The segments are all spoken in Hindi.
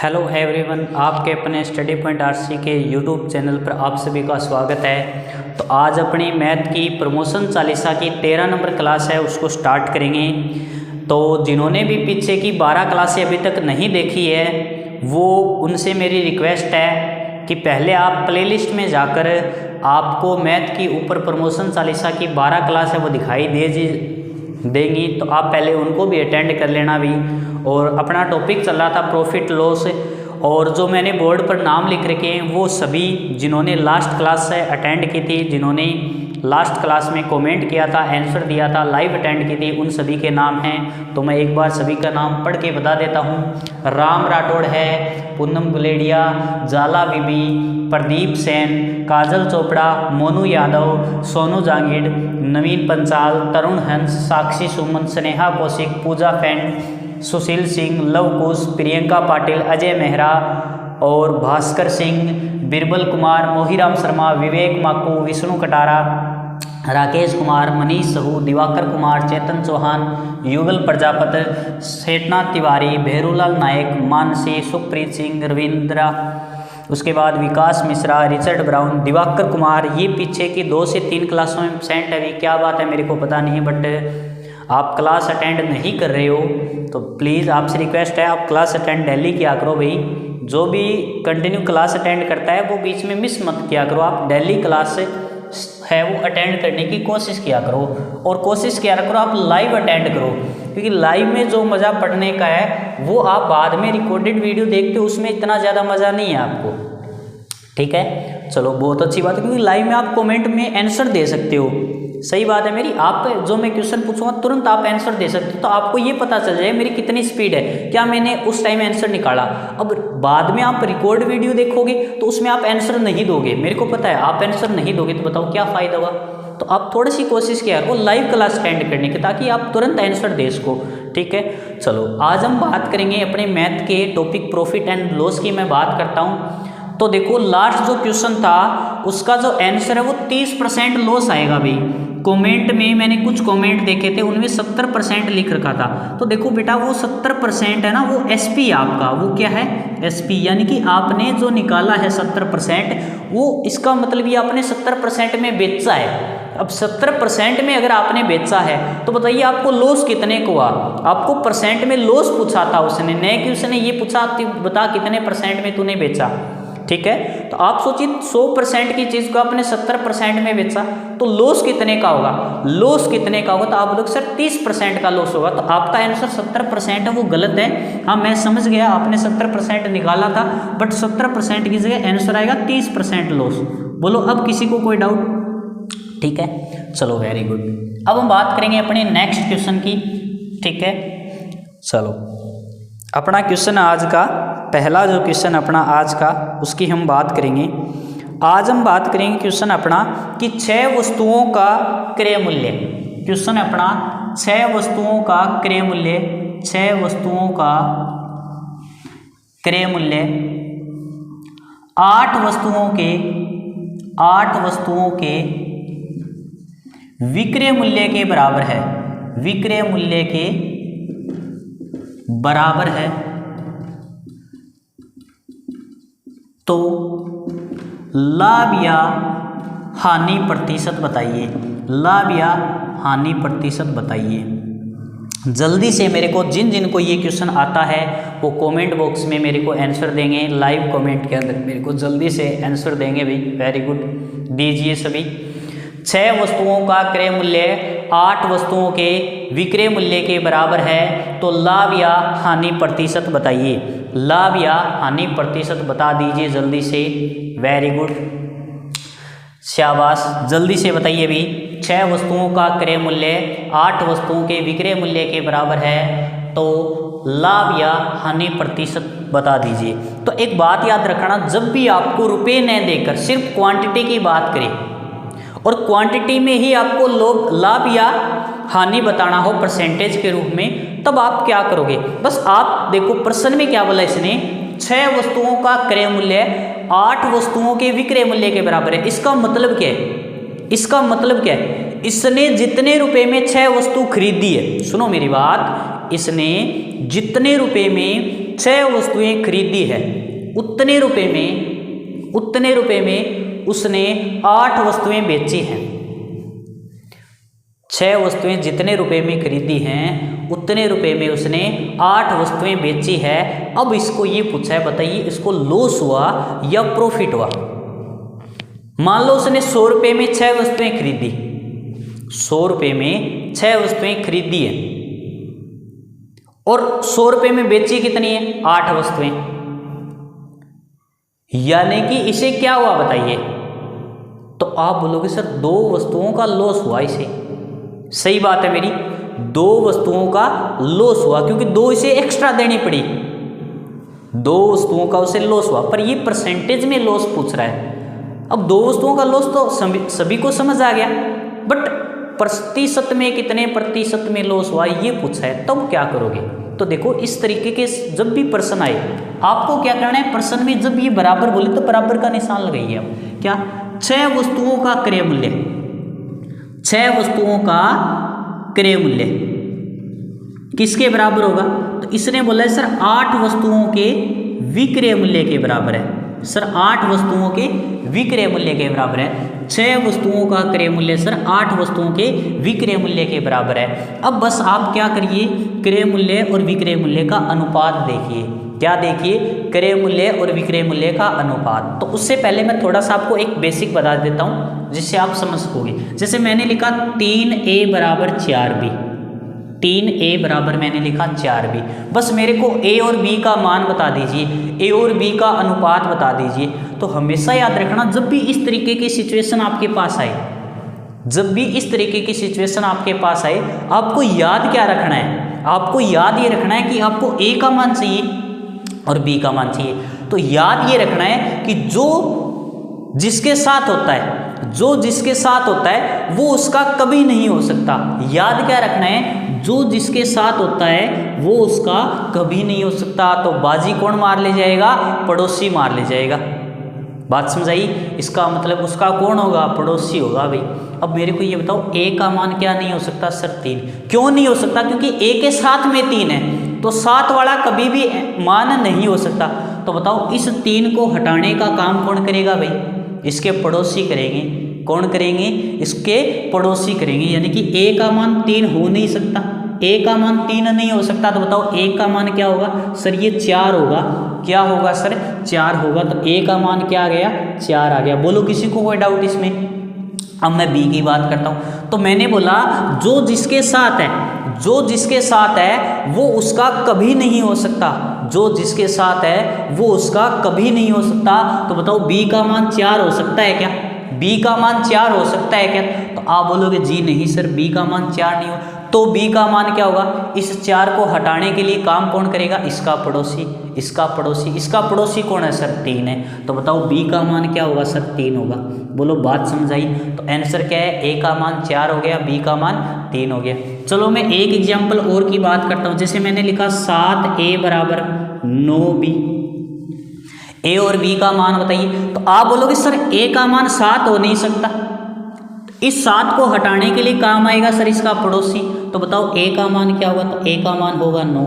हेलो एवरीवन, आपके अपने स्टडी पॉइंट आरसी के यूट्यूब चैनल पर आप सभी का स्वागत है। तो आज अपनी मैथ की प्रमोशन चालीसा की 13 नंबर क्लास है, उसको स्टार्ट करेंगे। तो जिन्होंने भी पीछे की 12 क्लासें अभी तक नहीं देखी है, वो उनसे मेरी रिक्वेस्ट है कि पहले आप प्लेलिस्ट में जाकर आपको मैथ की ऊपर प्रमोशन चालीसा की 12 क्लास है वो दिखाई देंगी, तो आप पहले उनको भी अटेंड कर लेना भी। और अपना टॉपिक चल रहा था प्रॉफिट लॉस, और जो मैंने बोर्ड पर नाम लिख रखे हैं वो सभी जिन्होंने लास्ट क्लास से अटेंड की थी, जिन्होंने लास्ट क्लास में कमेंट किया था, आंसर दिया था, लाइव अटेंड की थी, उन सभी के नाम हैं। तो मैं एक बार सभी का नाम पढ़ के बता देता हूँ। राम राठौड़ है, पूनम गुलेडिया, जाला बीबी, प्रदीप सेन, काजल चोपड़ा, मोनू यादव, सोनू जांगिड़, नवीन पंचाल, तरुण हंस, साक्षी सुमन, स्नेहा कौशिक, पूजा फैन, सुशील सिंह, लव कुश, प्रियंका पाटिल, अजय मेहरा और भास्कर सिंह, बिरबल कुमार, मोहीराम शर्मा, विवेक माकू, विष्णु कटारा, राकेश कुमार, मनीष सहू, दिवाकर कुमार, चेतन चौहान, युगल प्रजापति, शेटनाथ तिवारी, भैरूलाल नायक, मानसी, सुखप्रीत सिंह, रविंद्रा, उसके बाद विकास मिश्रा, रिचर्ड ब्राउन, दिवाकर कुमार। ये पीछे की 2 से 3 क्लासों में सेंट है। क्या बात है मेरे को पता नहीं, बट आप क्लास अटेंड नहीं कर रहे हो तो प्लीज़ आपसे रिक्वेस्ट है, आप क्लास अटेंड डेली किया करो भाई। जो भी कंटिन्यू क्लास अटेंड करता है वो बीच में मिस मत किया करो। आप डेली क्लास है वो अटेंड करने की कोशिश किया करो, और कोशिश किया करो आप लाइव अटेंड करो, क्योंकि लाइव में जो मज़ा पढ़ने का है वो आप बाद में रिकॉर्डेड वीडियो देखते हो, उसमें इतना ज़्यादा मज़ा नहीं है आपको। ठीक है, चलो बहुत अच्छी बात है, क्योंकि लाइव में आप कमेंट में आंसर दे सकते हो। सही बात है मेरी, आप जो मैं क्वेश्चन पूछूंगा तुरंत आप आंसर दे सकते हो, तो आपको ये पता चल जाए मेरी कितनी स्पीड है, क्या मैंने उस टाइम आंसर निकाला। अब बाद में आप रिकॉर्ड वीडियो देखोगे तो उसमें आप आंसर नहीं दोगे, मेरे को पता है आप आंसर नहीं दोगे, तो बताओ क्या फ़ायदा हुआ। तो आप थोड़ी सी कोशिश किया करो लाइव क्लास अटेंड करने की, ताकि आप तुरंत आंसर दे सको। ठीक है, चलो आज हम बात करेंगे अपने मैथ के टॉपिक प्रॉफिट एंड लॉस की। मैं बात करता हूँ तो देखो, लास्ट जो क्वेश्चन था उसका जो आंसर है वो 30% लॉस आएगा भाई। कमेंट में मैंने कुछ कमेंट देखे थे, उनमें 70% लिख रखा था। तो देखो बेटा, वो 70% है ना, वो एसपी आपका, वो क्या है एसपी, यानी कि आपने जो निकाला है 70%, वो इसका मतलब ये आपने 70% में बेचा है। अब 70% में अगर आपने बेचा है तो बताइए आपको लॉस कितने को हुआ। आपको परसेंट में लॉस पूछा था उसने, नहीं कि उसने ये पूछा बता कितने परसेंट में तूने बेचा। ठीक है, तो आप सोचिए 100% की चीज़ को आपने 70% में बेचा तो लॉस कितने का होगा। लॉस कितने का होगा तो आप लोग सर 30% का लॉस होगा। तो आपका आंसर 70% है वो गलत है। हाँ मैं समझ गया, आपने 70% निकाला था, बट 70% की जगह आंसर आएगा 30% लॉस। बोलो अब किसी को कोई डाउट। ठीक है, चलो वेरी गुड। अब हम बात करेंगे अपने नेक्स्ट क्वेश्चन की। ठीक है, चलो अपना क्वेश्चन आज का पहला जो क्वेश्चन अपना आज का, उसकी हम बात करेंगे। आज हम बात करेंगे क्वेश्चन अपना कि 6 वस्तुओं का क्रय मूल्य। क्वेश्चन अपना 6 वस्तुओं का क्रय मूल्य, 6 वस्तुओं का क्रय मूल्य 8 वस्तुओं के विक्रय मूल्य के बराबर है। विक्रय मूल्य के बराबर है तो लाभ या हानि प्रतिशत बताइए। लाभ या हानि प्रतिशत बताइए। जल्दी से मेरे को जिन को ये क्वेश्चन आता है वो कमेंट बॉक्स में मेरे को आंसर देंगे, लाइव कमेंट के अंदर मेरे को जल्दी से आंसर देंगे भाई। वेरी गुड, दीजिए सभी। 6 वस्तुओं का क्रय मूल्य 8 वस्तुओं के विक्रय मूल्य के बराबर है तो लाभ या हानि प्रतिशत बताइए। लाभ या हानि प्रतिशत बता दीजिए जल्दी से। वेरी गुड, शाबाश, जल्दी से बताइए भी। 6 वस्तुओं का क्रय मूल्य 8 वस्तुओं के विक्रय मूल्य के बराबर है तो लाभ या हानि प्रतिशत बता दीजिए। तो एक बात याद रखना, जब भी आपको रुपए न देकर सिर्फ क्वांटिटी की बात करें और क्वांटिटी में ही आपको लाभ या हानि बताना हो परसेंटेज के रूप में, तब आप क्या करोगे। बस आप देखो प्रश्न में क्या बोला इसने, 6 वस्तुओं का क्रय मूल्य 8 वस्तुओं के विक्रय मूल्य के बराबर है। इसका मतलब क्या है, इसका मतलब क्या है, इसने जितने रुपए में 6 वस्तु खरीदी है, सुनो मेरी बात, इसने जितने रुपए में 6 वस्तुएं खरीदी है, उतने रुपए में उसने 8 वस्तुएं बेची हैं। 6 वस्तुएं जितने रुपए में खरीदी हैं उतने रुपए में उसने 8 वस्तुएं बेची है। अब इसको ये पूछा है, बताइए इसको लॉस हुआ या प्रॉफिट हुआ। मान लो उसने 100 रुपये में 6 वस्तुएं खरीदी, 100 रुपये में 6 वस्तुएं खरीदी है और 100 रुपये में बेची कितनी है, 8 वस्तुएं। यानी कि इसे क्या हुआ बताइए। तो आप बोलोगे सर 2 वस्तुओं का लॉस हुआ इसे। सही बात है मेरी, 2 वस्तुओं का लॉस हुआ क्योंकि 2 इसे एक्स्ट्रा देनी पड़ी, 2 वस्तुओं का उसे लॉस हुआ। पर ये परसेंटेज में लॉस पूछ रहा है। अब 2 वस्तुओं का लॉस तो सभी को समझ आ गया, बट प्रतिशत में कितने प्रतिशत में लॉस हुआ ये पूछा है, तब क्या करोगे। तो देखो इस तरीके के जब भी प्रश्न आए आपको क्या करना है, प्रश्न में जब ये बराबर बोले तो बराबर का निशान लगाइए आप। क्या 6 वस्तुओं का क्रय मूल्य, 6 वस्तुओं का क्रय मूल्य किसके बराबर होगा। तो इसने बोला है सर 8 वस्तुओं के विक्रय मूल्य के बराबर है। सर 8 वस्तुओं के विक्रय मूल्य के बराबर है। 6 वस्तुओं का क्रय मूल्य सर 8 वस्तुओं के विक्रय मूल्य के बराबर है। अब बस आप क्या करिए, क्रय मूल्य और विक्रय मूल्य का अनुपात देखिए। क्या देखिए, क्रय मूल्य और विक्रय मूल्य का अनुपात। तो उससे पहले मैं थोड़ा सा आपको एक बेसिक बता देता हूँ जिससे आप समझ सकोगे। जैसे मैंने लिखा 3A बराबर 4B, 3A बराबर मैंने लिखा 4B। बस मेरे को A और B का मान बता दीजिए, A और B का अनुपात बता दीजिए। तो हमेशा याद रखना जब भी इस तरीके की सिचुएशन आपके पास आए, जब भी इस तरीके की सिचुएशन आपके पास आए, आपको याद क्या रखना है, आपको याद ये रखना है कि आपको A का मान चाहिए और B का मान चाहिए। तो याद ये रखना है कि जो जिसके साथ होता है, जो जिसके साथ होता है वो उसका कभी नहीं हो सकता। याद क्या रखना है, जो जिसके साथ होता है वो उसका कभी नहीं हो सकता। तो बाजी कौन मार ले जाएगा, पड़ोसी मार ले जाएगा। बात समझाई, इसका मतलब उसका कौन होगा, पड़ोसी होगा भाई। अब मेरे को ये बताओ A का मान क्या नहीं हो सकता सर, 3। क्यों नहीं हो सकता, क्योंकि A के साथ में 3 है, तो 7 वाला कभी भी मान नहीं हो सकता। तो बताओ इस 3 को हटाने का काम कौन करेगा भाई, इसके पड़ोसी करेंगे। कौन करेंगे, इसके पड़ोसी करेंगे। यानी कि A का मान 3 हो नहीं सकता, A का मान 3 नहीं हो सकता। तो बताओ A का मान क्या होगा सर, ये 4 होगा। क्या होगा सर, 4 होगा। तो A का मान क्या आ गया, 4 आ गया। बोलो किसी को कोई डाउट इसमें। अब मैं B की बात करता हूँ। तो मैंने बोला जो जिसके साथ है, जो जिसके साथ है वो उसका कभी नहीं हो सकता, जो जिसके साथ है वो उसका कभी नहीं हो सकता। तो बताओ B का मान 4 हो सकता है क्या, B का मान 4 हो सकता है क्या। तो आप बोलोगे जी नहीं सर, B का मान 4 नहीं हो। तो B का मान क्या होगा, इस 4 को हटाने के लिए काम कौन करेगा, इसका पड़ोसी, इसका पड़ोसी। इसका पड़ोसी कौन है सर, 3 है। तो बताओ B का मान क्या होगा सर, 3 होगा। बोलो बात समझ आई। तो आंसर क्या है, A का मान 4 हो गया, B का मान 3 हो गया। चलो मैं एक एग्जाम्पल और की बात करता हूँ। जैसे मैंने लिखा 7A बराबर 9B, A और B का मान बताइए। तो आप बोलोगे सर A का मान 7 हो नहीं सकता, इस 7 को हटाने के लिए काम आएगा सर इसका पड़ोसी। तो बताओ A का मान क्या होगा, तो A का मान होगा 9।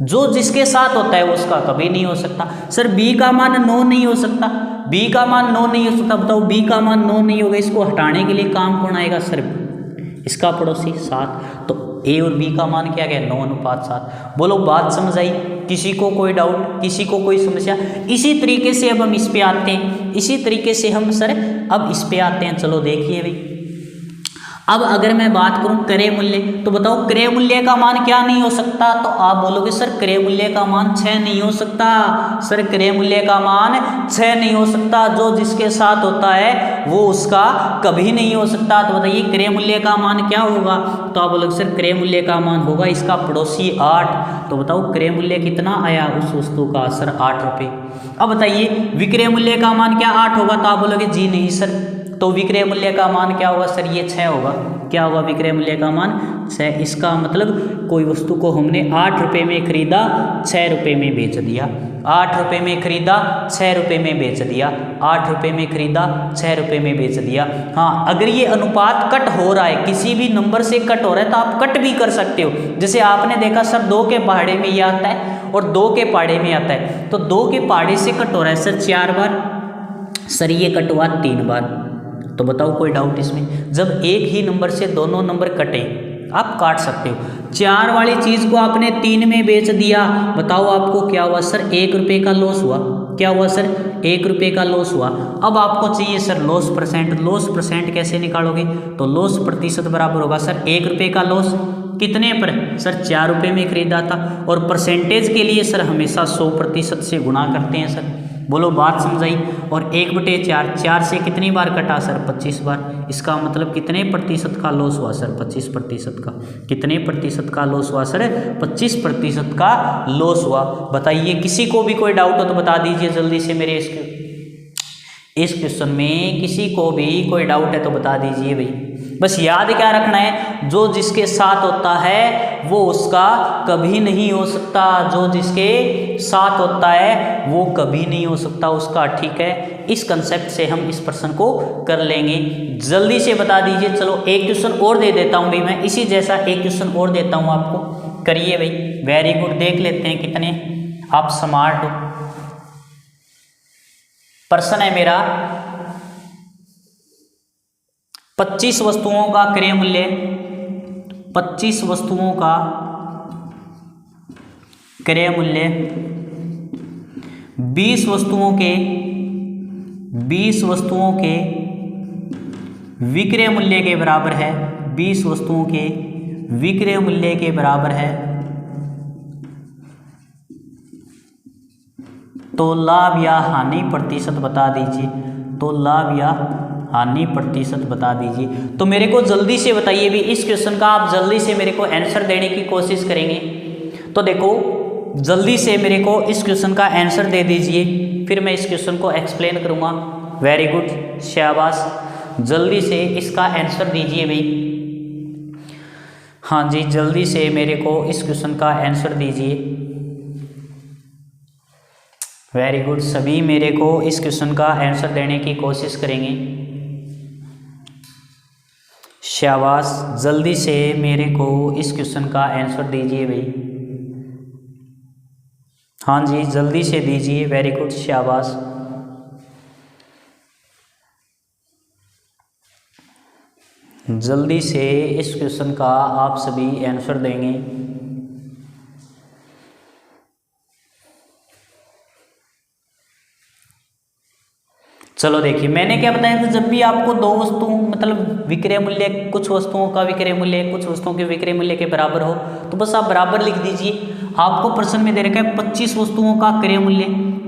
जो जिसके साथ होता है वो उसका कभी नहीं हो सकता। सर B का मान 9 नहीं हो सकता, B का मान 9 नहीं हो सकता। बताओ B का मान 9 नहीं होगा, इसको हटाने के लिए काम कौन आएगा सर, इसका पड़ोसी 7। तो A और B का मान क्या गया, 9:7। बोलो बात समझ आई, किसी को कोई डाउट, किसी को कोई समस्या। इसी तरीके से अब हम इस पे आते हैं, इसी तरीके से हम सर अब इस पे आते हैं। चलो देखिए भाई, अब अगर मैं बात करूं क्रय मूल्य, तो बताओ क्रय मूल्य का मान क्या नहीं हो सकता। तो आप बोलोगे सर क्रय मूल्य का मान 6 नहीं हो सकता। सर क्रय मूल्य का मान 6 नहीं हो सकता, जो जिसके साथ होता है वो उसका कभी नहीं हो सकता। तो बताइए क्रय मूल्य का मान क्या होगा। तो आप बोलोगे सर क्रय मूल्य का मान होगा इसका पड़ोसी 8। तो बताओ क्रय मूल्य कितना आया उस वस्तु का सर, 8 रुपये। अब बताइए विक्रय मूल्य का मान क्या 8 होगा। तो आप बोलोगे जी नहीं सर, तो विक्रय मूल्य का मान क्या होगा सर, ये 6 होगा। क्या होगा, विक्रय मूल्य का मान 6। इसका मतलब कोई वस्तु को हमने 8 रुपये में खरीदा, 6 रुपये में बेच दिया। 8 रुपये में खरीदा, 6 रुपये में बेच दिया। 8 रुपये में खरीदा, 6 रुपये में बेच दिया। हाँ, अगर ये अनुपात कट हो रहा है, किसी भी नंबर से कट हो रहा है, तो आप कट भी कर सकते हो। जैसे आपने देखा सर 2 के पहाड़े में ये आता है और 2 के पहाड़े में आता है, तो 2 के पहाड़े से कट हो रहा है सर 4 बार, सर ये कट हुआ 3 बार। तो बताओ कोई डाउट इसमें? जब एक ही नंबर से दोनों नंबर कटे आप काट सकते हो। 4 वाली चीज़ को आपने 3 में बेच दिया, बताओ आपको क्या हुआ सर? 1 रुपये का लॉस हुआ। क्या हुआ सर? 1 रुपये का लॉस हुआ। अब आपको चाहिए sir loss percent. Loss percent कैसे निकालोगे? तो लॉस प्रतिशत बराबर होगा सर 1 रुपये का लॉस कितने पर? सर 4 रुपये में खरीदा था। और परसेंटेज के लिए सर हमेशा 100% से गुणा करते हैं सर। बोलो बात समझाई। और 1/4, 4 से कितनी बार कटा सर? 25 बार। इसका मतलब कितने प्रतिशत का लॉस हुआ सर? 25% का। कितने प्रतिशत का लॉस हुआ सर? 25% का लॉस हुआ। बताइए किसी को भी कोई डाउट हो तो बता दीजिए जल्दी से मेरे इस क्वेश्चन में। किसी को भी कोई डाउट है तो बता दीजिए भाई। बस याद क्या रखना है, जो जिसके साथ होता है वो उसका कभी नहीं हो सकता। जो जिसके साथ होता है वो कभी नहीं हो सकता उसका, ठीक है। इस कंसेप्ट से हम इस प्रश्न को कर लेंगे। जल्दी से बता दीजिए। चलो एक क्वेश्चन और दे देता हूँ भाई, मैं इसी जैसा एक क्वेश्चन और देता हूँ आपको, करिए भाई। Very good. देख लेते हैं कितने आप स्मार्ट हो। प्रश्न है मेरा 25 वस्तुओं का क्रय मूल्य, 25 वस्तुओं का क्रय मूल्य 20 वस्तुओं के विक्रय मूल्य के बराबर है। 20 वस्तुओं के विक्रय मूल्य के बराबर है, तो लाभ या हानि प्रतिशत बता दीजिए। तो लाभ या हानि प्रतिशत बता दीजिए। तो मेरे को जल्दी से बताइए भी, इस क्वेश्चन का आप जल्दी से मेरे को आंसर देने की कोशिश करेंगे। तो देखो जल्दी से मेरे को इस क्वेश्चन का आंसर दे दीजिए, फिर मैं इस क्वेश्चन को एक्सप्लेन करूँगा। वेरी गुड, शाबाश। जल्दी से इसका आंसर दीजिए भाई। हाँ जी, जल्दी से मेरे को इस क्वेश्चन का आंसर दीजिए। वेरी गुड, सभी मेरे को इस क्वेश्चन का आंसर देने की कोशिश करेंगे। शाबाश, जल्दी से मेरे को इस क्वेश्चन का आंसर दीजिए भाई। हाँ जी, जल्दी से दीजिए। वेरी गुड, शाबाश। जल्दी से इस क्वेश्चन का आप सभी आंसर देंगे। चलो देखिए, मैंने क्या बताया था, जब भी आपको 2 वस्तु मतलब विक्रय मूल्य, कुछ वस्तुओं का विक्रय मूल्य कुछ वस्तुओं के विक्रय मूल्य के बराबर हो तो बस आप बराबर लिख दीजिए। आपको प्रश्न में दे रखा है 25 वस्तुओं का क्रय मूल्य।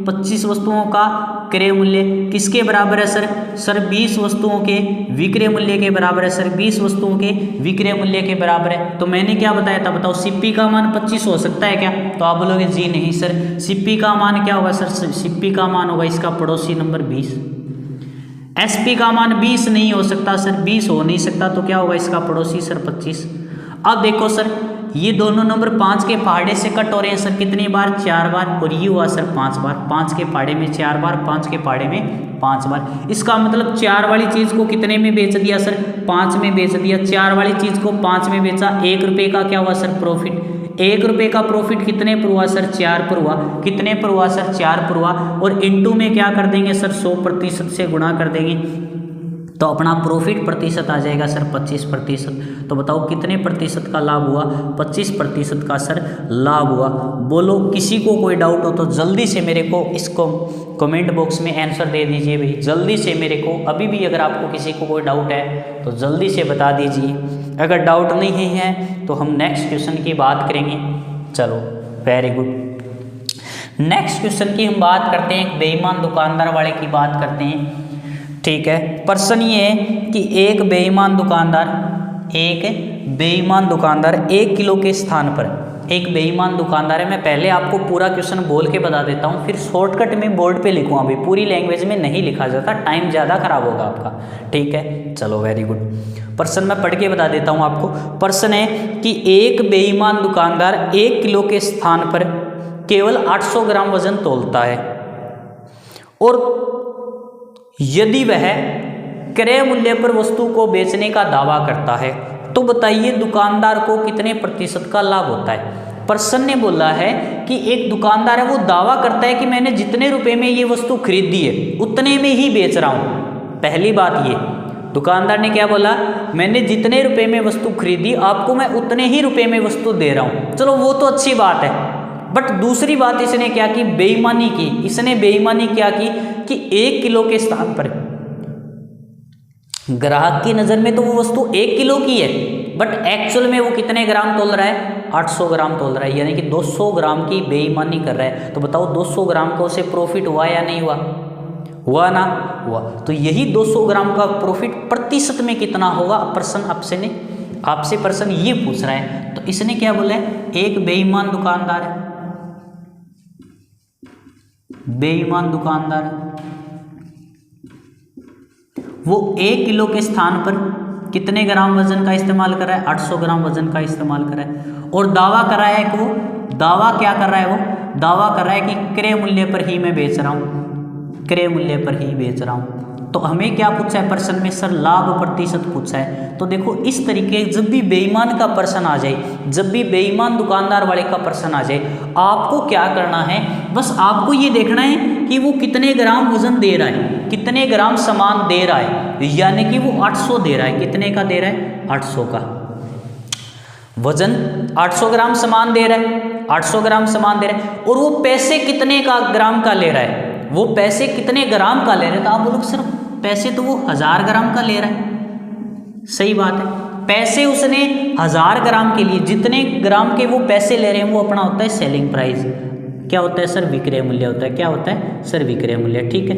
25 वस्तुओं का क्रय मूल्य किसके बराबर है सर? सर 20 वस्तुओं के विक्रय मूल्य के बराबर है सर। 20 वस्तुओं के विक्रय मूल्य के बराबर है। तो मैंने क्या बताया था, बताओ सिप्पी का मान 25 हो सकता है क्या? तो आप बोलोगे जी नहीं सर, सिप्पी का मान क्या होगा सर? सिप्पी का मान होगा इसका पड़ोसी नंबर 20। एसपी का मान 20 नहीं हो सकता सर, 20 हो नहीं सकता, तो क्या होगा इसका पड़ोसी सर 25। अब देखो सर, ये दोनों नंबर 5 के पहाड़े से कट हो रहे हैं सर कितनी बार? 4 बार। और ये हुआ सर 5 बार। 5 के पहाड़े में 4 बार, 5 के पहाड़े में 5 बार। इसका मतलब 4 वाली चीज़ को कितने में बेच दिया सर? 5 में बेच दिया। 4 वाली चीज़ को 5 में बेचा, 1 रुपये का क्या हुआ सर? प्रॉफिट। 1 रुपये का प्रॉफिट कितने पर हुआ सर? 4 पर हुआ। कितने पर हुआ सर? 4 पर हुआ। और इनटू में क्या कर देंगे सर? 100% से गुणा कर देंगे, तो अपना प्रॉफिट प्रतिशत आ जाएगा सर 25%। तो बताओ कितने प्रतिशत का लाभ हुआ? 25% का सर लाभ हुआ। बोलो किसी को कोई डाउट हो तो जल्दी से मेरे को इसको कमेंट बॉक्स में आंसर दे दीजिए भाई। जल्दी से मेरे को अभी भी अगर आपको किसी को कोई डाउट है तो जल्दी से बता दीजिए। अगर डाउट नहीं है तो हम नेक्स्ट क्वेश्चन की बात करेंगे। चलो वेरी गुड। नेक्स्ट क्वेश्चन की हम बात करते हैं, एक बेईमान दुकानदार वाले की बात करते हैं। ठीक है, प्रश्न ये है कि एक बेईमान दुकानदार 1 किलो के स्थान पर, एक बेईमान दुकानदार है। मैं पहले आपको पूरा क्वेश्चन बोल के बता देता हूँ, फिर शॉर्टकट में बोर्ड पे लिखूँ। अभी पूरी लैंग्वेज में नहीं लिखा जाता, टाइम ज़्यादा खराब होगा आपका। ठीक है, चलो वेरी गुड। प्रश्न मैं पढ़ के बता देता हूँ आपको। प्रश्न है कि एक बेईमान दुकानदार 1 किलो के स्थान पर केवल 800 ग्राम वजन तोलता है, और यदि वह क्रय मूल्य पर वस्तु को बेचने का दावा करता है तो बताइए दुकानदार को कितने प्रतिशत का लाभ होता है? पर्सन ने बोला है कि एक दुकानदार है वो दावा करता है कि मैंने जितने रुपए में ये वस्तु खरीदी है उतने में ही बेच रहा हूँ। पहली बात ये, दुकानदार ने क्या बोला, मैंने जितने रुपए में वस्तु खरीदी आपको मैं उतने ही रुपए में वस्तु दे रहा हूँ। चलो वो तो अच्छी बात है, बट दूसरी बात इसने क्या की, बेईमानी की। इसने बेईमानी क्या की कि 1 किलो के स्थान पर, ग्राहक की नज़र में तो वो वस्तु 1 किलो की है, बट एक्चुअल में वो कितने ग्राम तोल रहा है, 800 ग्राम तोल रहा है, यानी कि 200 ग्राम की बेईमानी कर रहा है। तो बताओ 200 ग्राम का उसे प्रॉफिट हुआ या नहीं हुआ, हुआ ना हुआ। तो यही 200 ग्राम का प्रॉफिट प्रतिशत में कितना होगा, आपसे पर्सन ये पूछ रहा है। तो इसने क्या बोला है, एक बेईमान दुकानदार है, बेईमान दुकानदार है, वो 1 किलो के स्थान पर कितने ग्राम वजन का इस्तेमाल कर रहा है, 800 ग्राम वजन का इस्तेमाल कर रहा है। और दावा कर रहा है कि वो दावा क्या कर रहा है, वो दावा कर रहा है कि क्रय मूल्य पर ही मैं बेच रहा हूँ, क्रय मूल्य पर ही बेच रहा हूँ। तो हमें क्या पूछा है प्रश्न में, सर लाभ प्रतिशत पूछा है। तो देखो इस तरीके जब भी बेईमान का प्रश्न आ जाए, जब भी बेईमान दुकानदार वाले का प्रश्न आ जाए, आपको क्या करना है, बस आपको ये देखना है कि वो कितने ग्राम वजन दे रहा है, कितने ग्राम सामान दे रहा है, यानी कि वो 800 दे रहा है। कितने का दे रहा है, 800 का वजन, 800 ग्राम सामान दे रहा है, 800 ग्राम सामान दे रहा है। और वो पैसे कितने का ग्राम का ले रहा है, वो पैसे कितने ग्राम का ले रहे हैं। तो आप बोलोगे सर पैसे तो वो 1000 ग्राम का ले रहा है, सही बात है, पैसे उसने 1000 ग्राम के लिए, जितने ग्राम के वो पैसे ले रहे हैं वो अपना होता है सेलिंग प्राइस। क्या होता है सर, विक्रय मूल्य होता है। क्या होता है सर, विक्रय मूल्य, ठीक है।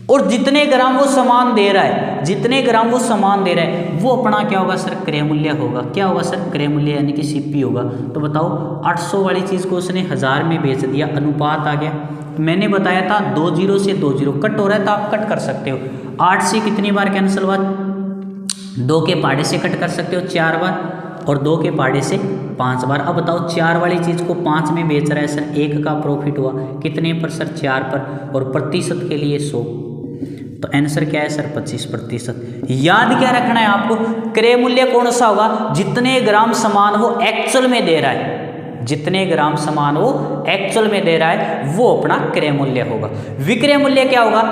और जितने ग्राम वो सामान दे रहा है, जितने ग्राम वो सामान दे रहा है वो अपना क्या होगा सर, क्रय मूल्य होगा। क्या होगा सर, क्रय मूल्य यानी कि सीपी होगा। तो बताओ 800 वाली चीज़ को उसने 1000 में बेच दिया, अनुपात आ गया। मैंने बताया था 2 0 से 2 0 कट हो रहा है, तो आप कट कर सकते हो। 8 से कितनी बार कैंसिल हुआ, 2 के पाड़े से कट कर सकते हो 4 बार, और 2 के पाड़े से 5 बार। अब बताओ 4 वाली चीज़ को 5 में बेच रहा है सर, 1 का प्रॉफिट हुआ कितने पर सर, 4 पर, और प्रतिशत के लिए 100। तो आंसर क्या है सर, 25%। याद क्या रखना है आपको, क्रय मूल्य कौन सा होगा, जितने ग्राम सामान वो एक्चुअल में दे रहा है, जितने ग्राम सामान वो एक्चुअल में दे रहा है वो अपना क्रय मूल्य होगा। विक्रय मूल्य क्या होगा,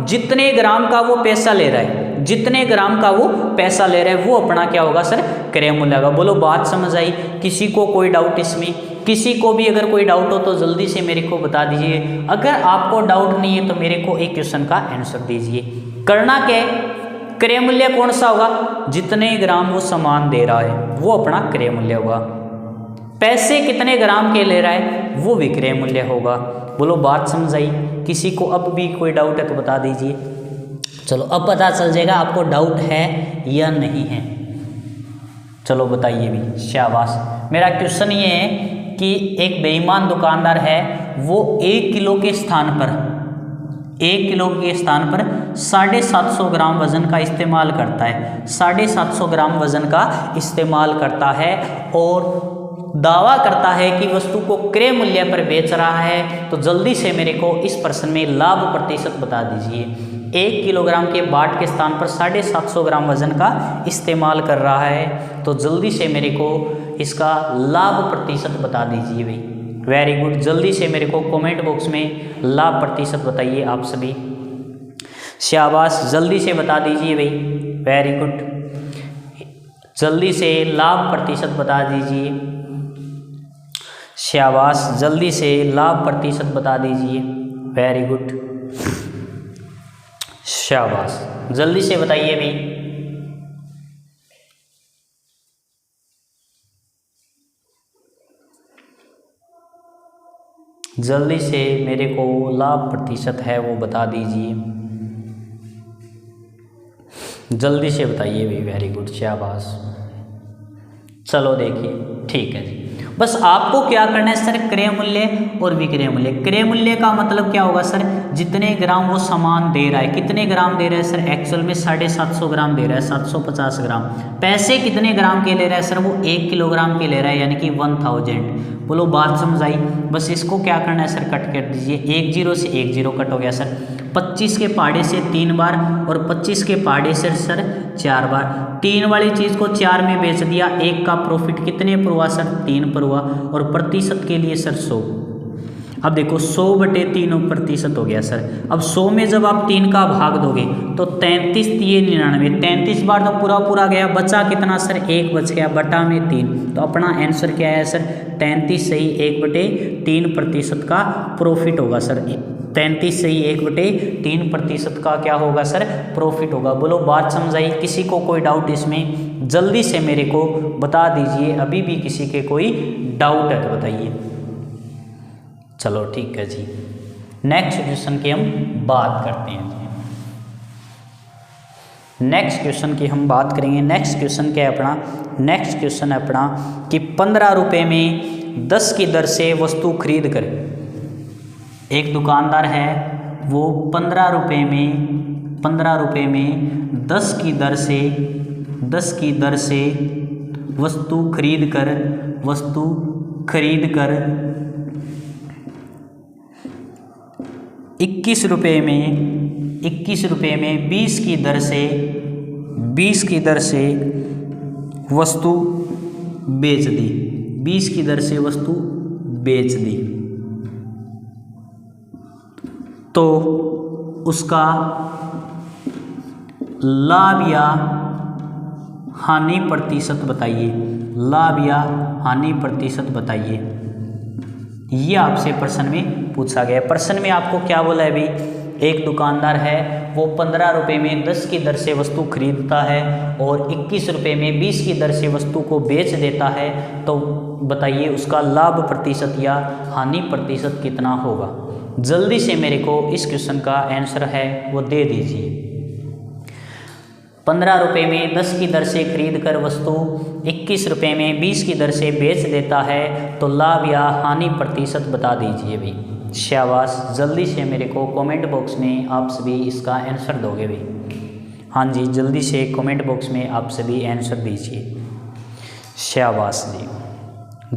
जितने ग्राम का वो पैसा ले रहा है, जितने ग्राम का वो पैसा ले रहा है वो अपना क्या होगा सर, क्रय मूल्य होगा। बोलो बात समझ आई, किसी को कोई डाउट इसमें, किसी को भी अगर कोई डाउट हो तो जल्दी से मेरे को बता दीजिए। अगर आपको डाउट नहीं है तो मेरे को एक क्वेश्चन का आंसर दीजिए। करना क्या है, क्रय मूल्य कौन सा होगा, जितने ग्राम वो सामान दे रहा है वो अपना क्रय मूल्य होगा। पैसे कितने ग्राम के ले रहा है वो विक्रय मूल्य होगा। बोलो बात समझ आई, किसी को अब भी कोई डाउट है तो बता दीजिए। चलो अब पता चल जाएगा आपको डाउट है या नहीं है। चलो बताइए भी, शाबाश। मेरा क्वेश्चन ये है कि एक बेईमान दुकानदार है, वो 1 किलो के स्थान पर, 1 किलो के स्थान पर 750 ग्राम वजन का इस्तेमाल करता है, 750 ग्राम वजन का इस्तेमाल करता है, और दावा करता है कि वस्तु को क्रय मूल्य पर बेच रहा है। तो जल्दी से मेरे को इस प्रश्न में लाभ प्रतिशत बता दीजिए। 1 किलोग्राम के बाट के स्थान पर 750 ग्राम वजन का इस्तेमाल कर रहा है, तो जल्दी से मेरे को इसका लाभ प्रतिशत बता दीजिए भाई। वेरी गुड, जल्दी से मेरे को कमेंट बॉक्स में लाभ प्रतिशत बताइए आप सभी, शाबाश, जल्दी से बता दीजिए भाई। वेरी गुड, जल्दी से लाभ प्रतिशत बता दीजिए, शाबाश, जल्दी से लाभ प्रतिशत बता दीजिए। वेरी गुड, शाबाश, जल्दी से बताइए भाई। जल्दी से मेरे को लाभ प्रतिशत है वो बता दीजिए, जल्दी से बताइए भाई। वेरी गुड, शाबाश। चलो देखिए, ठीक है जी। बस आपको क्या करना है सर, क्रय मूल्य और विक्रय मूल्य। क्रय मूल्य का मतलब क्या होगा सर, जितने ग्राम वो सामान दे रहा है, कितने ग्राम दे रहा है सर, एक्चुअल में 750 ग्राम दे रहा है, 750 ग्राम। पैसे कितने ग्राम के ले रहा है सर, वो 1 किलोग्राम के ले रहा है, यानी कि 1000। बोलो बात समझ आई। बस इसको क्या करना है सर, कट कर दीजिए। 1 0 से 1 0 कट हो गया सर। 25 के पहाड़े से 3 बार और 25 के पहाड़े से सर 4 बार। 3 वाली चीज़ को 4 में बेच दिया, 1 का प्रॉफिट कितने पर हुआ सर, 3 पर हुआ। और प्रतिशत के लिए सर 100। अब देखो 100/3% हो गया सर। अब 100 में जब आप 3 का भाग दोगे तो 33 ये 99, 33 बार तो पूरा पूरा गया, बचा कितना सर, 1 बच गया बटा में 3। तो अपना आंसर क्या है सर, 33 सही 1/3% का प्रॉफिट होगा सर। 33 सही 1/3% का क्या होगा सर, प्रॉफिट होगा। बोलो बात समझ आई। किसी को कोई डाउट इसमें जल्दी से मेरे को बता दीजिए। अभी भी किसी के कोई डाउट है तो बताइए। चलो ठीक है जी, नेक्स्ट क्वेश्चन की हम बात करते हैं जी। नेक्स्ट क्वेश्चन की हम बात करेंगे। नेक्स्ट क्वेश्चन क्या है अपना, नेक्स्ट क्वेश्चन है अपना कि 15 रुपये में 10 की दर से वस्तु खरीद कर, एक दुकानदार है वो 15 रुपये में 10 की दर से वस्तु खरीद कर 21 रुपये में 20 की दर से वस्तु बेच दी। 20 की दर से वस्तु बेच दी तो उसका लाभ या हानि प्रतिशत बताइए। लाभ या हानि प्रतिशत बताइए। ये आपसे प्रश्न में पूछा गया। प्रश्न में आपको क्या बोला है भाई, एक दुकानदार है वो 15 रुपये में 10 की दर से वस्तु खरीदता है और 21 रुपये में 20 की दर से वस्तु को बेच देता है। तो बताइए उसका लाभ प्रतिशत या हानि प्रतिशत कितना होगा। जल्दी से मेरे को इस क्वेश्चन का आंसर है वो दे दीजिए। 15 रुपये में 10 की दर से खरीद कर वस्तु 21 रुपये में 20 की दर से बेच देता है तो लाभ या हानि प्रतिशत बता दीजिए भाई। शाबाश, जल्दी से मेरे को कमेंट बॉक्स में आप सभी इसका आंसर दोगे भाई। हाँ जी, जल्दी से कमेंट बॉक्स में आप सभी आंसर दीजिए। शाबाश जी,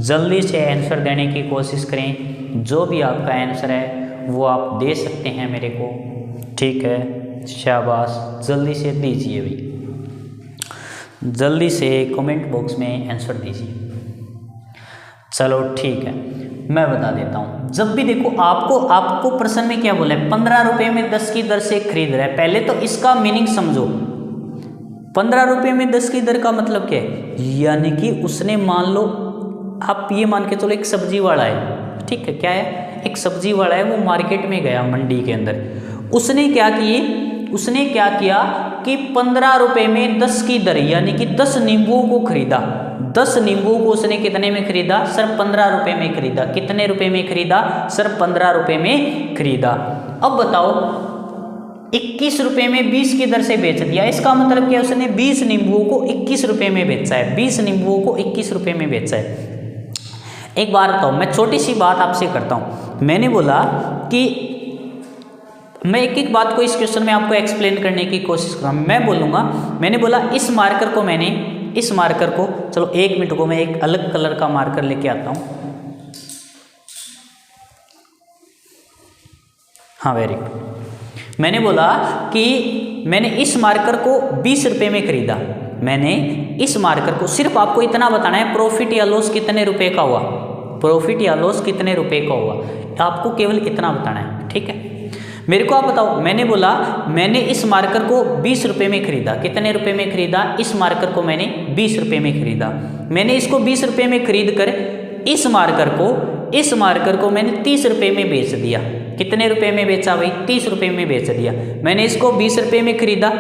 जल्दी से आंसर देने की कोशिश करें। जो भी आपका आंसर है वो आप दे सकते हैं मेरे को, ठीक है। शाबाश, जल्दी से दीजिए भाई, जल्दी से कमेंट बॉक्स में आंसर दीजिए। चलो ठीक है, मैं बता देता हूँ। जब भी देखो आपको प्रश्न में क्या बोला है, 15 रुपये में 10 की दर से खरीद रहा है। पहले तो इसका मीनिंग समझो। 15 रुपये में 10 की दर का मतलब क्या है, यानी कि उसने मान लो, आप ये मान के चलो एक सब्जी वाला है, ठीक है, क्या है, एक सब्जी वाला है। वो मार्केट में गया मंडी के अंदर, उसने क्या किया कि 15 रुपये में 10 की दर यानी कि 10 नींबुओं को खरीदा। 10 नींबुओं को उसने कितने में खरीदा सर, 15 रुपये में खरीदा। कितने रुपये में खरीदा सर, 15 रुपये में खरीदा। अब बताओ 21 रुपये में 20 की दर से बेच दिया। इसका मतलब क्या, उसने 20 नींबुओं को 21 रुपये में बेचा है। 20 नींबुओं को 21 रुपये में बेचा है। एक बार बताओ, मैं छोटी सी बात आपसे करता हूँ। मैंने बोला कि मैं एक एक बात को इस क्वेश्चन में आपको एक्सप्लेन करने की कोशिश कर रहा हूँ। मैं बोलूँगा, मैंने बोला इस मार्कर को चलो 1 मिनट को मैं एक अलग कलर का मार्कर लेके आता हूँ। हाँ, वेरी गुड। मैंने बोला कि मैंने इस मार्कर को 20 रुपये में खरीदा। मैंने इस मार्कर को, सिर्फ आपको इतना बताना है प्रॉफिट या लॉस कितने रुपए का हुआ, प्रॉफिट या लॉस कितने रुपए का हुआ, आपको केवल इतना बताना है, ठीक है। मेरे को आप बताओ, मैंने बोला मैंने इस मार्कर को 20 रुपये में खरीदा। कितने रुपये में खरीदा, इस मार्कर को मैंने 20 रुपये में खरीदा। मैंने इसको 20 रुपये में खरीद कर इस मार्कर को मैंने 30 रुपये में बेच दिया। कितने रुपये में बेचा भाई, 30 रुपये में बेच दिया। मैंने इसको 20 रुपये में खरीदा।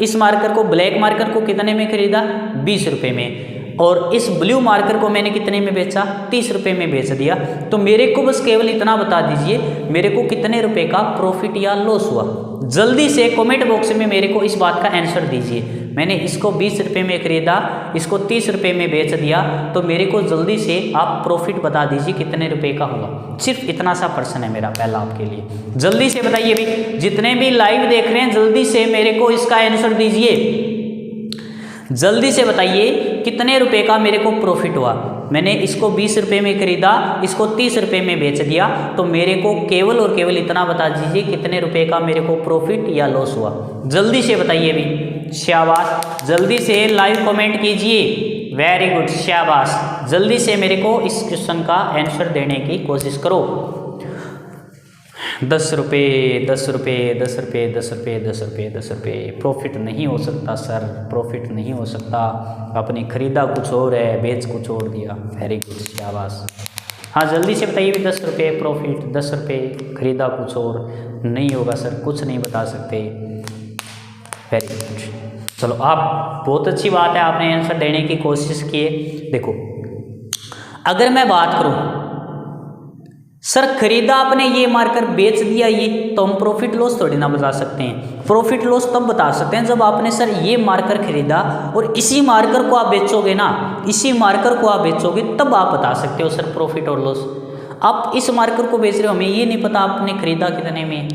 इस मार्कर को, ब्लैक मार्कर को कितने में खरीदा, 20 रुपये में। और इस ब्लू मार्कर को मैंने कितने में बेचा, 30 रुपये में बेच दिया। तो मेरे को बस केवल इतना बता दीजिए, मेरे को कितने रुपए का प्रॉफिट या लॉस हुआ। जल्दी से कमेंट बॉक्स में मेरे को इस बात का आंसर दीजिए। मैंने इसको 20 रुपये में खरीदा, इसको 30 रुपये में बेच दिया, तो मेरे को जल्दी से आप प्रॉफिट बता दीजिए कितने रुपए का हुआ। सिर्फ इतना सा प्रश्न है मेरा पहला आपके लिए। जल्दी से बताइए भाई, जितने भी लाइव देख रहे हैं जल्दी से मेरे को इसका आंसर दीजिए। जल्दी से बताइए कितने रुपए का मेरे को प्रॉफिट हुआ। मैंने इसको 20 रुपये में खरीदा, इसको 30 रुपये में बेच दिया, तो मेरे को केवल और केवल इतना बता दीजिए कितने रुपए का मेरे को प्रॉफिट या लॉस हुआ। जल्दी से बताइए भी, शाबाश, जल्दी से लाइव कमेंट कीजिए, वेरी गुड, शाबाश, जल्दी से मेरे को इस क्वेश्चन का आंसर देने की कोशिश करो। 10 रुपये, 10 रुपये, 10 रुपये, 10 रुपये, 10 रुपये, 10 रुपये, प्रॉफिट नहीं हो सकता सर, प्रॉफिट नहीं हो सकता, आपने खरीदा कुछ और है, बेच कुछ और दिया। वेरी गुड, शाबाश। हाँ जल्दी से बताइए भी, 10 रुपये प्रॉफिट, 10 रुपये खरीदा कुछ और, नहीं होगा सर, कुछ नहीं बता सकते। वेरी गुड, चलो आप, बहुत अच्छी बात है, आपने आंसर देने की कोशिश की है। देखो अगर मैं बात करूँ सर, खरीदा आपने ये मारकर बेच दिया ये, तो हम प्रॉफिट लॉस थोड़ी ना बता सकते हैं। प्रॉफिट लॉस तब बता सकते हैं जब आपने सर ये मार्कर खरीदा और इसी मार्कर को आप बेचोगे ना, इसी मार्कर को आप बेचोगे तब आप बता सकते हो सर प्रॉफिट और लॉस। आप इस मार्कर को बेच रहे हो, हमें ये नहीं पता आपने खरीदा कितने में,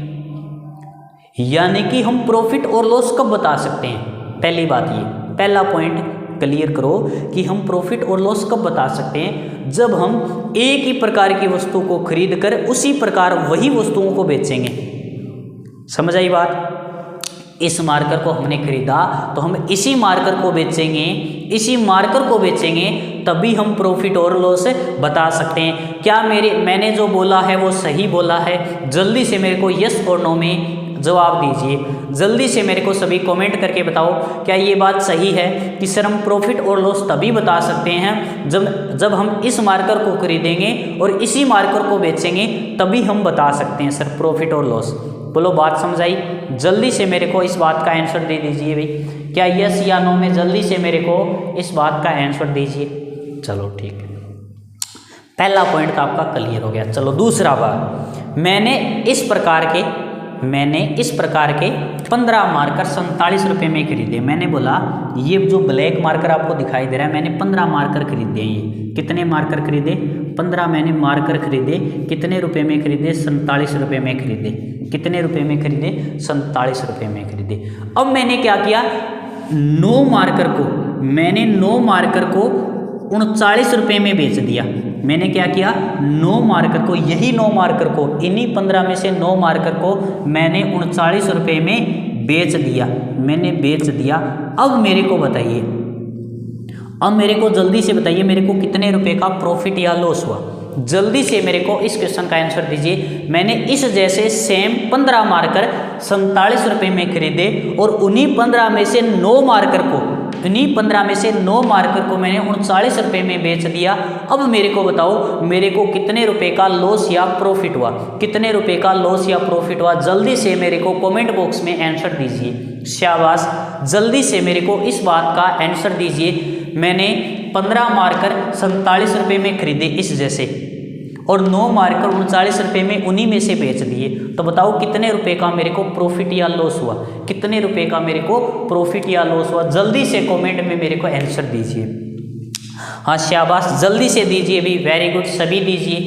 यानी कि हम प्रॉफिट और लॉस कब बता सकते हैं। पहली बात ये, पहला पॉइंट क्लियर करो कि हम प्रॉफिट और लॉस कब बता सकते हैं, जब हम एक ही प्रकार की वस्तु को खरीद कर उसी प्रकार वही वस्तुओं को बेचेंगे। समझ आई बात? इस मार्कर को हमने खरीदा तो हम इसी मार्कर को बेचेंगे, इसी मार्कर को बेचेंगे, तभी हम प्रॉफिट और लॉस बता सकते हैं। क्या मैंने जो बोला है वो सही बोला है? जल्दी से मेरे को यस और नो में जवाब दीजिए। जल्दी से मेरे को सभी कमेंट करके बताओ, क्या ये बात सही है कि सर हम प्रॉफिट और लॉस तभी बता सकते हैं जब हम इस मार्कर को खरीदेंगे और इसी मार्कर को बेचेंगे, तभी हम बता सकते हैं सर प्रॉफिट और लॉस। बोलो बात समझ आई? जल्दी से मेरे को इस बात का आंसर दे दीजिए भाई, क्या यस या नो में जल्दी से मेरे को इस बात का आंसर दीजिए। चलो ठीक है, पहला पॉइंट तो आपका क्लियर हो गया। चलो दूसरा बात, मैंने इस प्रकार के 15 मार्कर 47 रुपये में खरीदे। मैंने बोला ये जो ब्लैक मार्कर आपको दिखाई दे रहा है, मैंने 15 मार्कर खरीदे हैं। ये कितने मार्कर खरीदे? 15 मैंने मार्कर खरीदे। कितने रुपए में खरीदे? 47 रुपये में खरीदे। कितने रुपए में खरीदे? 47 रुपये में खरीदे। अब मैंने क्या किया, 9 मार्कर को 39 रुपये में बेच दिया। मैंने क्या किया, 9 मार्कर को, यही 9 मार्कर को, इन्हीं 15 में से 9 मार्कर को मैंने 39 रुपये में बेच दिया। मैंने बेच दिया। अब मेरे को बताइए, अब मेरे को जल्दी से बताइए, मेरे को कितने रुपए का प्रॉफिट या लॉस हुआ? जल्दी से मेरे को इस क्वेश्चन का आंसर दीजिए। मैंने इस जैसे सेम 15 मार्कर 47 रुपये में खरीदे और उन्हीं 15 में से 9 मार्कर को, इन्हीं 15 में से 9 मार्कर को मैंने 39 रुपये में बेच दिया। अब मेरे को बताओ, मेरे को कितने रुपए का लॉस या प्रॉफिट हुआ? कितने रुपए का लॉस या प्रॉफिट हुआ? जल्दी से मेरे को कमेंट बॉक्स में आंसर दीजिए। शाबाश, जल्दी से मेरे को इस बात का आंसर दीजिए। मैंने 15 मार्कर 47 रुपये में खरीदे इस जैसे, और 9 मार्कर 39 रुपये में उन्हीं में से बेच दिए, तो बताओ कितने रुपए का मेरे को प्रॉफिट या लॉस हुआ? कितने रुपए का मेरे को प्रॉफिट या लॉस हुआ? जल्दी से कमेंट में मेरे को आंसर दीजिए। हाँ शाबाश, जल्दी से दीजिए भी, वेरी गुड, सभी दीजिए।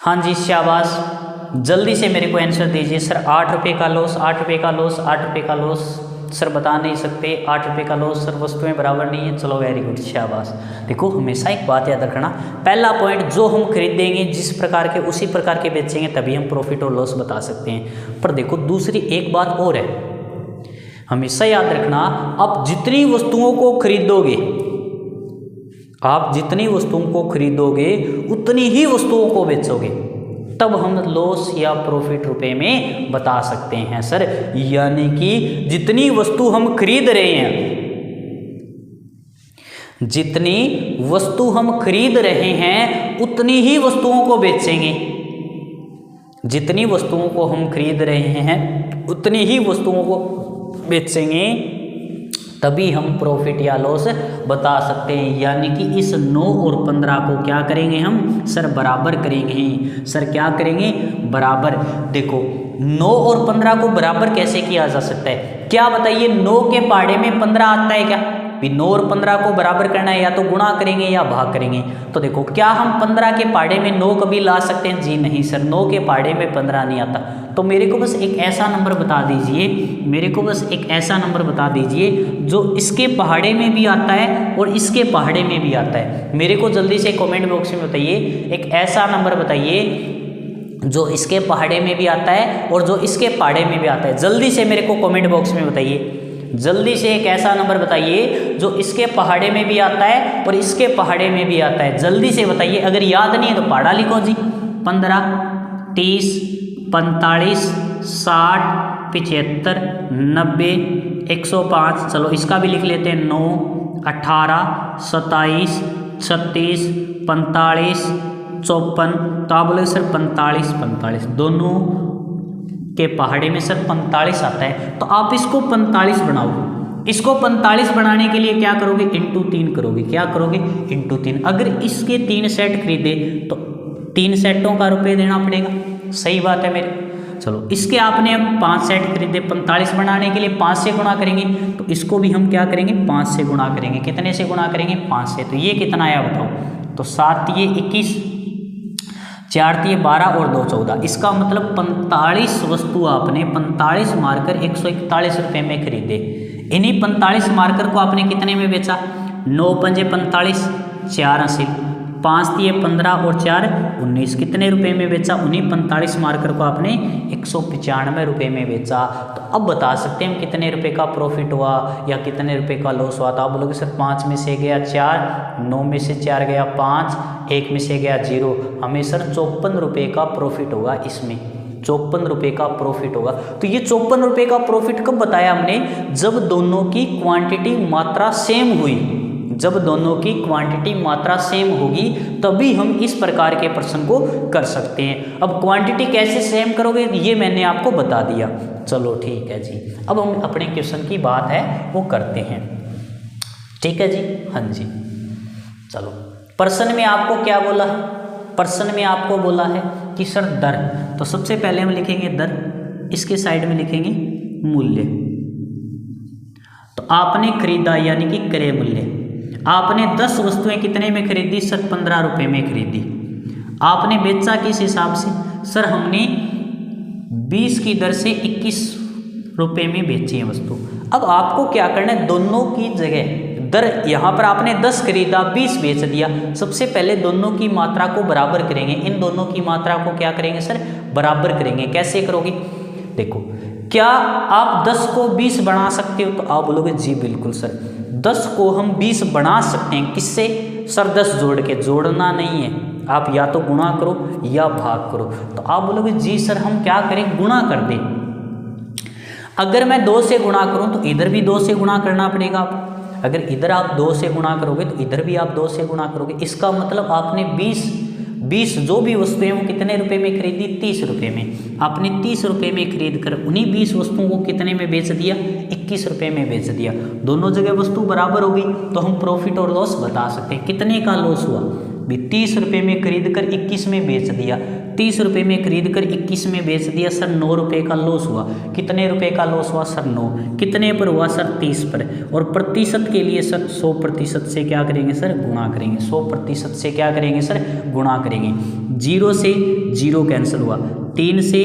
हाँ जी शाबाश, जल्दी से मेरे को आंसर दीजिए। सर 8 रुपये का लॉस, 8 रुपये का लॉस, 8 रुपये का लॉस, सर बता नहीं सकते। 8 रुपये का लॉस, सर वस्तुएं बराबर नहीं है। चलो वेरी गुड, शाबाश। देखो हमेशा एक बात याद रखना, पहला पॉइंट, जो हम खरीदेंगे जिस प्रकार के उसी प्रकार के बेचेंगे, तभी हम प्रॉफिट और लॉस बता सकते हैं। पर देखो दूसरी एक बात और है, हमेशा याद रखना, आप जितनी वस्तुओं को खरीदोगे, आप जितनी वस्तुओं को खरीदोगे उतनी ही वस्तुओं को बेचोगे, तब हम लॉस या प्रॉफिट रुपए में बता सकते हैं सर। यानी कि जितनी वस्तु हम खरीद रहे हैं, जितनी वस्तु हम खरीद रहे हैं उतनी ही वस्तुओं को बेचेंगे। जितनी वस्तुओं को हम खरीद रहे हैं उतनी ही वस्तुओं को बेचेंगे, तभी हम प्रॉफिट या लॉस बता सकते हैं। यानी कि इस 9 और 15 को क्या करेंगे हम सर? बराबर करेंगे। सर क्या करेंगे? बराबर। देखो 9 और 15 को बराबर कैसे किया जा सकता है? क्या बताइए, 9 के पहाड़े में 15 आता है क्या? भी 9 और 15 को बराबर करना है, या तो गुणा करेंगे या भाग करेंगे। तो देखो क्या हम 15 के पहाड़े में 9 कभी ला सकते हैं? जी नहीं सर, 9 के पहाड़े में 15 नहीं आता। तो मेरे को बस एक ऐसा नंबर बता दीजिए, मेरे को बस एक ऐसा नंबर बता दीजिए जो इसके पहाड़े में भी आता है और इसके पहाड़े में भी आता है। मेरे को जल्दी से कमेंट बॉक्स में बताइए, एक ऐसा नंबर बताइए जो इसके पहाड़े में भी आता है और जो इसके पहाड़े में भी आता है। जल्दी से मेरे को कमेंट बॉक्स में बताइए, जल्दी से एक ऐसा नंबर बताइए जो इसके पहाड़े में भी आता है और इसके पहाड़े में भी आता है। जल्दी से बताइए, अगर याद नहीं है तो पहाड़ा लिखो जी। 15, 30, 45, 60, 75, 90, 105। चलो इसका भी लिख लेते हैं। 9, 18, 27, 36, 45, 54। तो आप बोले सर 45, 45 दोनों के पहाड़े में सर 45 आता है। तो आप इसको 45 बनाओ। इसको 45 बनाने के लिए क्या करोगे? इंटू 3 करोगे। क्या करोगे? इंटू 3। अगर इसके 3 सेट खरीदे तो 3 सेटों का रुपये देना पड़ेगा। सही बात है मेरे। चलो इसके आपने अब 5 सेट खरीदे, 45 बनाने के लिए 5 से गुणा करेंगे। तो इसको भी हम क्या करेंगे? 5 से गुणा करेंगे। कितने से गुणा करेंगे? 5 से। तो ये कितना आया बताओ? तो 7 ये 21, 4 ये 12 और 2 14। इसका मतलब 45 वस्तु आपने 45 मार्कर 141 रुपये में खरीदे। इन्हीं 45 मार्कर को आपने कितने में बेचा? 9 पंजे 45, 4 80, 5 दिए 15 और 4 19। कितने रुपए में बेचा? उन्हीं 45 मार्कर को आपने 195 रुपये में बेचा। तो अब बता सकते हैं हम कितने रुपए का प्रॉफिट हुआ या कितने रुपए का लॉस हुआ। तो आप बोलोगे सर 5 में से गया 4, 9 में से 4 गया 5, 1 में से गया 0। हमें सर 54 रुपये का प्रॉफिट होगा। इसमें 54 रुपये का प्रॉफिट होगा। तो ये 54 रुपये का प्रॉफिट कब बताया हमने? जब दोनों की क्वांटिटी मात्रा सेम हुई। जब दोनों की क्वांटिटी मात्रा सेम होगी तभी हम इस प्रकार के प्रश्न को कर सकते हैं। अब क्वांटिटी कैसे सेम करोगे ये मैंने आपको बता दिया। चलो ठीक है जी, अब हम अपने क्वेश्चन की बात है वो करते हैं। ठीक है जी, हाँ जी। चलो प्रश्न में आपको क्या बोला है? प्रश्न में आपको बोला है कि सर दर। तो सबसे पहले हम लिखेंगे दर, इसके साइड में लिखेंगे मूल्य। तो आपने खरीदा यानी कि क्रय मूल्य। आपने 10 वस्तुएं कितने में खरीदी? सर 15 रुपये में खरीदी। आपने बेचा किस हिसाब से? सर हमने 20 की दर से 21 रुपये में बेची है वस्तु। अब आपको क्या करना है? दोनों की जगह दर, यहाँ पर आपने 10 खरीदा 20 बेच दिया। सबसे पहले दोनों की मात्रा को बराबर करेंगे। इन दोनों की मात्रा को क्या करेंगे सर? बराबर करेंगे। कैसे करोगे? देखो, क्या आप 10 को 20 बना सकते हो? तो आप बोलोगे जी बिल्कुल सर, 10 को हम 20 बना सकते हैं। किससे? सर 10 जोड़ के। जोड़ना नहीं है, आप या तो गुणा करो या भाग करो। तो आप बोलोगे जी सर हम क्या करें? गुणा कर दें। अगर मैं 2 से गुणा करूं तो इधर भी 2 से गुणा करना पड़ेगा आप। अगर इधर आप 2 से गुणा करोगे तो इधर भी आप 2 से गुणा करोगे। इसका मतलब आपने 20 जो भी वस्तुएं वो कितने रुपए में खरीदी? 30 रुपये में। आपने 30 रुपये में खरीद कर उन्हीं 20 वस्तुओं को कितने में बेच दिया? 21 रुपये में बेच दिया। दोनों जगह वस्तु बराबर होगी तो हम प्रॉफिट और लॉस बता सकते हैं। कितने का लॉस हुआ? भी 30 रुपये में खरीद कर 21 में बेच दिया। 30 रुपये में खरीद कर 21 में बेच दिया। सर 9 रुपये का लॉस हुआ। कितने रुपये का लॉस हुआ? सर 9। कितने पर हुआ? सर 30 पर। और प्रतिशत के लिए सर 100% से क्या करेंगे सर? गुणा करेंगे। 100% से क्या करेंगे सर? गुणा करेंगे। 0 से 0 कैंसिल हुआ, 3 से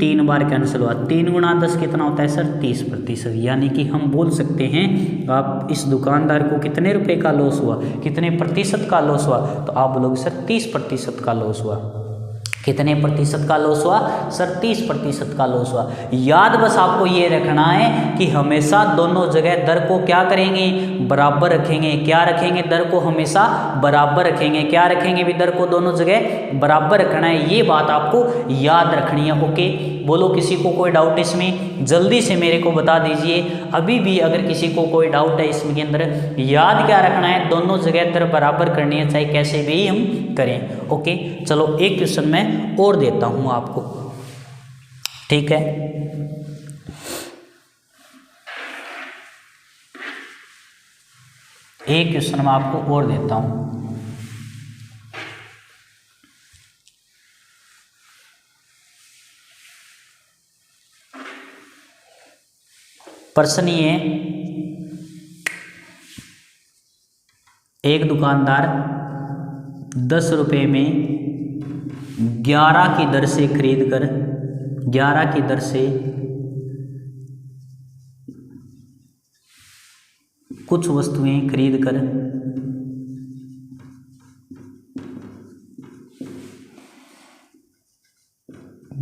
3 बार कैंसिल हुआ। 3 गुणा 10 कितना होता है सर? 30%। यानी कि हम बोल सकते हैं आप इस दुकानदार को कितने रुपए का लॉस हुआ, कितने प्रतिशत का लॉस हुआ? तो आप बोलोगे सर 30% का लॉस हुआ। कितने प्रतिशत का लॉस हुआ? सर 30% का लॉस हुआ। याद बस आपको ये रखना है कि हमेशा दोनों जगह दर को क्या करेंगे? बराबर रखेंगे। क्या रखेंगे? दर को हमेशा बराबर रखेंगे। क्या रखेंगे? भी दर को दोनों जगह बराबर रखना है। ये बात आपको याद रखनी है। ओके, बोलो किसी को कोई डाउट इसमें? जल्दी से मेरे को बता दीजिए। अभी भी अगर किसी को कोई डाउट है इसमें के अंदर, याद क्या रखना है? दोनों जगह दर बराबर करनी है, चाहे कैसे भी हम करें। ओके, चलो एक क्वेश्चन मैं और देता हूं आपको। ठीक है, एक क्वेश्चन मैं आपको और देता हूं। प्रश्न ये एक दुकानदार 10 रुपये में 11 की दर से खरीद कर 11 की दर से कुछ वस्तुएं खरीद कर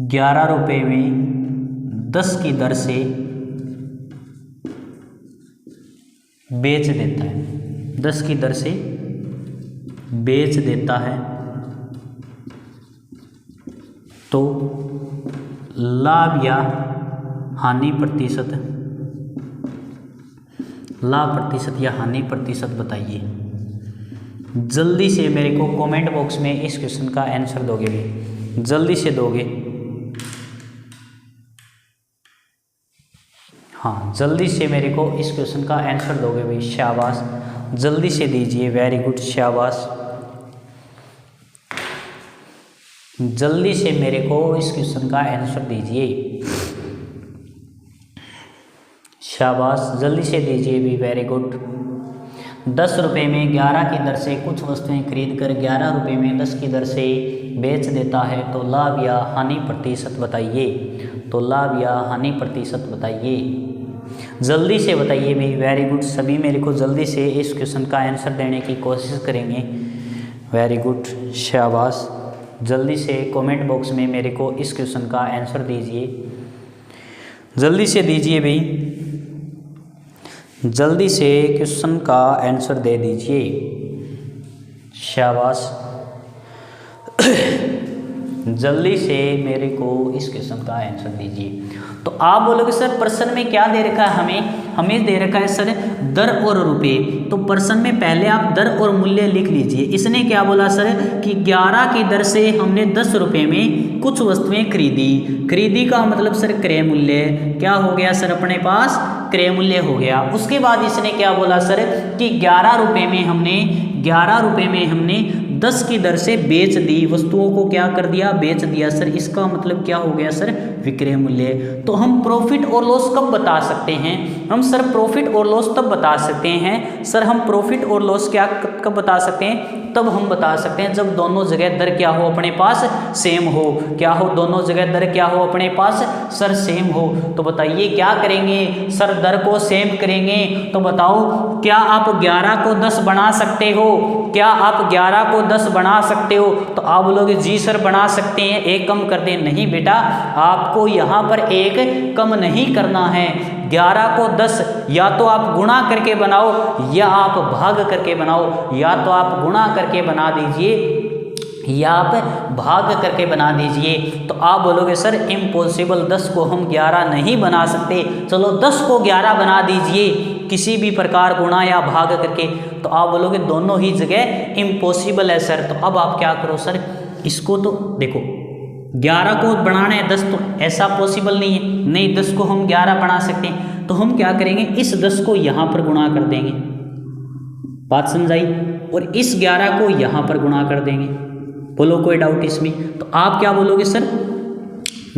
11 रुपये में 10 की दर से बेच देता है, 10 की दर से बेच देता है, तो लाभ या हानि प्रतिशत, लाभ प्रतिशत या हानि प्रतिशत बताइए। जल्दी से मेरे को कमेंट बॉक्स में इस क्वेश्चन का आंसर दोगे भी, जल्दी से दोगे। हाँ, जल्दी से मेरे को इस क्वेश्चन का आंसर दोगे भाई, शाबाश, जल्दी से दीजिए, वेरी गुड, शाबाश। जल्दी से मेरे को इस क्वेश्चन का आंसर दीजिए, शाबाश, जल्दी से दीजिए भी, वेरी गुड। 10 रुपये में 11 की दर से कुछ वस्तुएं खरीद कर 11 रुपये में 10 की दर से बेच देता है, तो लाभ या हानि प्रतिशत बताइए, तो लाभ या हानि प्रतिशत बताइए, जल्दी से बताइए भाई, वेरी गुड। सभी मेरे को जल्दी से इस क्वेश्चन का आंसर देने की कोशिश करेंगे, वेरी गुड, शाबाश। जल्दी से कमेंट बॉक्स में मेरे को इस क्वेश्चन का आंसर दीजिए, जल्दी से दीजिए भाई, जल्दी से क्वेश्चन का आंसर दे दीजिए, शाबाश। जल्दी से मेरे को इस क्वेश्चन का आंसर दीजिए। तो आप बोलोगे सर प्रश्न में क्या दे रखा है, हमें दे रखा है सर दर और रुपए। तो प्रश्न में पहले आप दर और मूल्य लिख लीजिए। इसने क्या बोला सर कि 11 की दर से हमने 10 रुपये में कुछ वस्तुएं खरीदी का मतलब सर क्रय मूल्य क्या हो गया सर, अपने पास क्रय मूल्य हो गया। उसके बाद इसने क्या बोला सर कि 11 रुपये में हमने 10 की दर से बेच दी, वस्तुओं को क्या कर दिया, बेच दिया सर। इसका मतलब क्या हो गया सर, विक्रय मूल्य। तो हम प्रॉफिट और लॉस कब बता सकते हैं, हम सर प्रॉफिट और लॉस तब बता सकते हैं सर, हम प्रॉफिट और लॉस क्या कब बता सकते हैं, तब हम बता सकते हैं जब दोनों जगह दर क्या हो, अपने पास सेम हो। क्या हो, दोनों जगह दर क्या हो, अपने पास सर सेम हो। तो बताइए क्या करेंगे सर, दर को सेम करेंगे। तो बताओ क्या आप 11 को 10 बना सकते हो, क्या आप 11 को 10 बना सकते हो। तो आप बोलोगे जी सर बना सकते हैं, एक कम कर दें। नहीं बेटा, आपको यहाँ पर एक कम नहीं करना है। 11 को 10 या तो आप गुणा करके बनाओ या आप भाग करके बनाओ, या तो आप गुणा करके बना दीजिए या आप भाग करके बना दीजिए। तो आप बोलोगे सर इम्पॉसिबल, 10 को हम 11 नहीं बना सकते। चलो 10 को 11 बना दीजिए किसी भी प्रकार गुणा या भाग करके। तो आप बोलोगे दोनों ही जगह इम्पॉसिबल है सर। तो अब आप क्या करो सर, इसको तो देखो 11 को बनाना है 10 तो ऐसा पॉसिबल नहीं है, नहीं 10 को हम 11 बना सकते हैं। तो हम क्या करेंगे, इस 10 को यहाँ पर गुणा कर देंगे, बात समझाई, और इस 11 को यहाँ पर गुणा कर देंगे। बोलो कोई डाउट इसमें। तो आप क्या बोलोगे सर,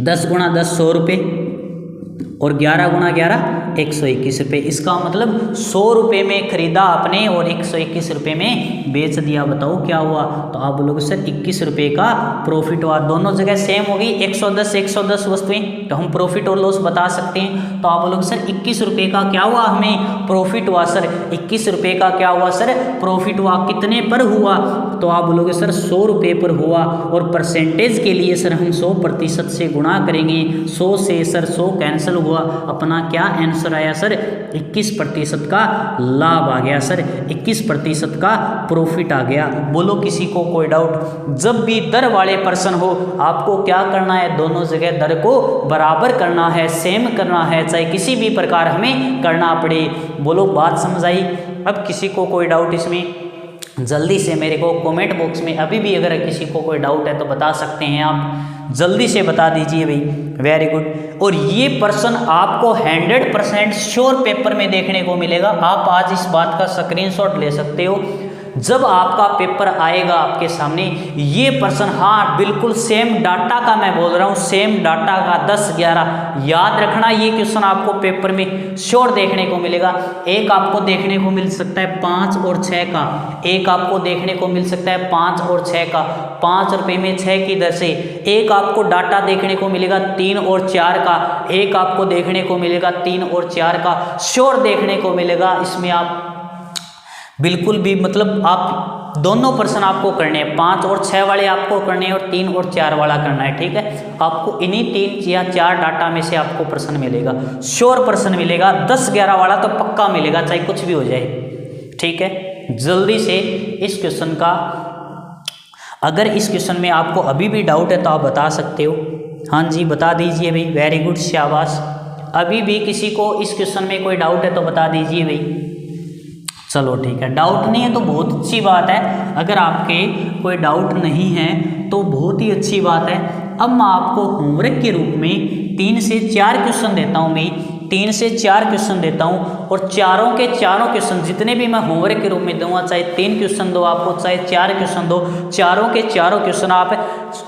10 गुणा 10 100 रुपये और 11 गुणा 11 121 रुपये। इसका मतलब 100 रुपये में खरीदा आपने और 121 रुपये में बेच दिया। बताओ क्या हुआ। तो आप बोलोगे सर 21 रुपये का प्रॉफिट हुआ। दोनों जगह सेम हो गई, 110 वस्तुएं, तो हम प्रॉफिट और लॉस बता सकते हैं। तो आप बोलोगे सर 21 रुपये का क्या हुआ, हमें प्रॉफिट हुआ सर। 21 रुपये का क्या हुआ सर, प्रॉफिट हुआ। कितने पर हुआ, तो आप बोलोगे सर 100 रुपये पर हुआ। और परसेंटेज के लिए सर हम 100% से गुणा करेंगे। 100 से सर 100 कैंसिल हुआ, अपना क्या आंसर आया सर, 21% का लाभ आ गया सर, 21% का प्रॉफिट आ गया। बोलो किसी को कोई डाउट। जब भी दर वाले पर्सन हो आपको क्या करना है, दोनों जगह दर को बराबर करना है, सेम करना है, चाहे किसी भी प्रकार हमें करना पड़े। बोलो बात समझ आई। अब किसी को कोई डाउट इसमें जल्दी से मेरे को कमेंट बॉक्स में अभी भी अगर किसी को कोई डाउट है तो बता सकते हैं, आप जल्दी से बता दीजिए भाई, वेरी गुड। और ये प्रश्न आपको 100% श्योर पेपर में देखने को मिलेगा। आप आज इस बात का स्क्रीनशॉट ले सकते हो। जब आपका पेपर आएगा आपके सामने ये पर्सन, हाँ बिल्कुल सेम डाटा का मैं बोल रहा हूँ, सेम डाटा का 10-11 याद रखना, ये क्वेश्चन आपको पेपर में श्योर देखने को मिलेगा। एक आपको देखने को मिल सकता है 5 और 6 का, एक आपको देखने को मिल सकता है 5 और 6 का, 5 रुपये में 6 की दर से। एक आपको डाटा देखने को मिलेगा 3 और 4 का, एक आपको देखने को मिलेगा 3 और 4 का, श्योर देखने को मिलेगा। इसमें आप बिल्कुल भी मतलब आप दोनों पर्सन आपको करने हैं, 5 और 6 वाले आपको करने हैं और 3 और 4 वाला करना है, ठीक है। आपको इन्हीं 3 या 4 डाटा में से आपको पर्सन मिलेगा, श्योर पर्सन मिलेगा। 10-11 वाला तो पक्का मिलेगा, चाहे कुछ भी हो जाए, ठीक है। जल्दी से इस क्वेश्चन का, अगर इस क्वेश्चन में आपको अभी भी डाउट है तो आप बता सकते हो। हाँ जी बता दीजिए भाई, वेरी गुड, शाबाश। अभी भी किसी को इस क्वेश्चन में कोई डाउट है तो बता दीजिए भाई। चलो ठीक है, डाउट नहीं है तो बहुत अच्छी बात है। अगर आपके कोई डाउट नहीं है तो बहुत ही अच्छी बात है। अब मैं आपको होमवर्क के रूप में 3 से 4 क्वेश्चन देता हूँ भाई, 3 से 4 क्वेश्चन देता हूँ, और चारों के चारों क्वेश्चन जितने भी मैं होमवर्क के रूप में दूंगा, चाहे 3 क्वेश्चन दो आपको, चाहे 4 क्वेश्चन दो, चारों के चारों क्वेश्चन आप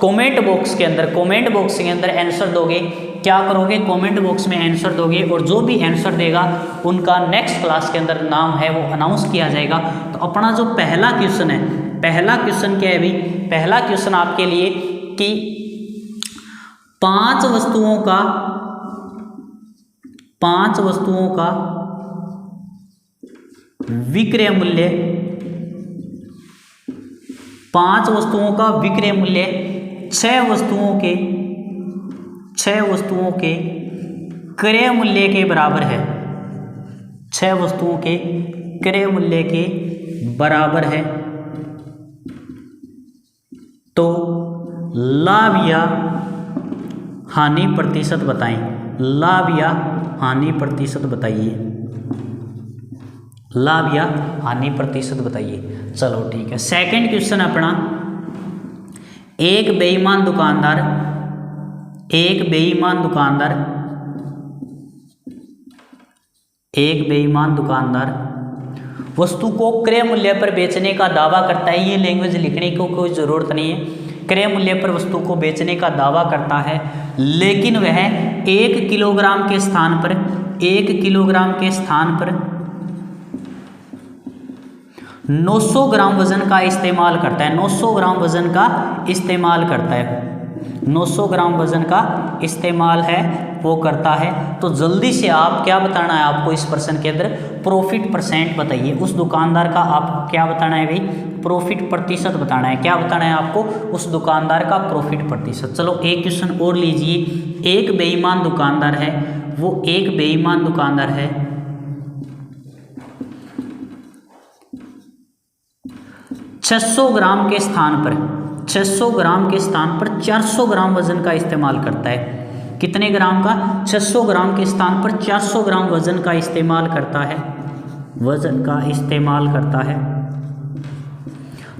कमेंट बॉक्स के अंदर आंसर दोगे। क्या करोगे, कमेंट बॉक्स में आंसर दोगे, और जो भी आंसर देगा उनका नेक्स्ट क्लास के अंदर नाम है वो अनाउंस किया जाएगा। तो अपना जो पहला क्वेश्चन है, पहला क्वेश्चन क्या है भाई, पहला क्वेश्चन आपके लिए कि 5 वस्तुओं का विक्रय मूल्य, 5 वस्तुओं का विक्रय मूल्य 6 वस्तुओं के क्रय मूल्य के बराबर है, 6 वस्तुओं के क्रय मूल्य के बराबर है। तो लाभ या हानि प्रतिशत बताएं, लाभ या हानि प्रतिशत बताइए, लाभ या हानि प्रतिशत बताइए। चलो ठीक है, सेकंड क्वेश्चन अपना, एक बेईमान दुकानदार वस्तु को क्रय मूल्य पर बेचने का दावा करता है। ये लैंग्वेज लिखने को कोई ज़रूरत नहीं है। क्रय मूल्य पर वस्तु को बेचने का दावा करता है, लेकिन वह 1 किलोग्राम के स्थान पर 900 ग्राम वजन का इस्तेमाल करता है, 900 ग्राम वजन का इस्तेमाल करता है, 900 ग्राम वजन का इस्तेमाल है वो करता है। तो जल्दी से आप क्या बताना है, आपको इस पर्सन के अंदर प्रॉफिट परसेंट बताइए। उस दुकानदार का आपको क्या बताना है भाई, प्रॉफिट प्रतिशत बताना है। क्या बताना है आपको, उस दुकानदार का प्रॉफिट प्रतिशत। चलो एक क्वेश्चन और लीजिए, एक बेईमान दुकानदार है, वो एक बेईमान दुकानदार है, 600 ग्राम के स्थान पर 400 ग्राम वजन का इस्तेमाल करता है। कितने ग्राम का, 600 ग्राम के स्थान पर 400 ग्राम वजन का इस्तेमाल करता है,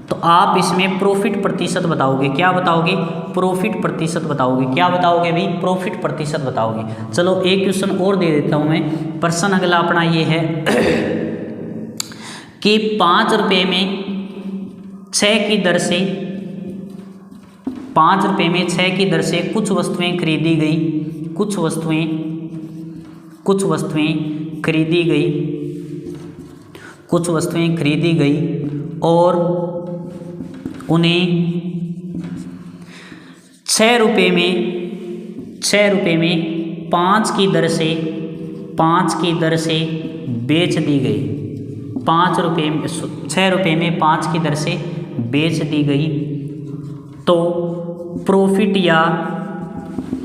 तो आप इसमें प्रॉफिट प्रतिशत बताओगे। क्या बताओगे, प्रॉफिट प्रतिशत बताओगे। क्या बताओगे भाई, प्रॉफिट प्रतिशत बताओगे। चलो एक क्वेश्चन और दे देता हूं मैं। प्रश्न अगला अपना ये है कि 5 रुपये में 6 की दर से 5 रुपये में 6 की दर से कुछ वस्तुएं खरीदी गई, कुछ वस्तुएं खरीदी गई और उन्हें 6 रुपये में 5 की दर से बेच दी गई, 6 रुपये में 5 की दर से बेच दी गई। तो प्रॉफिट या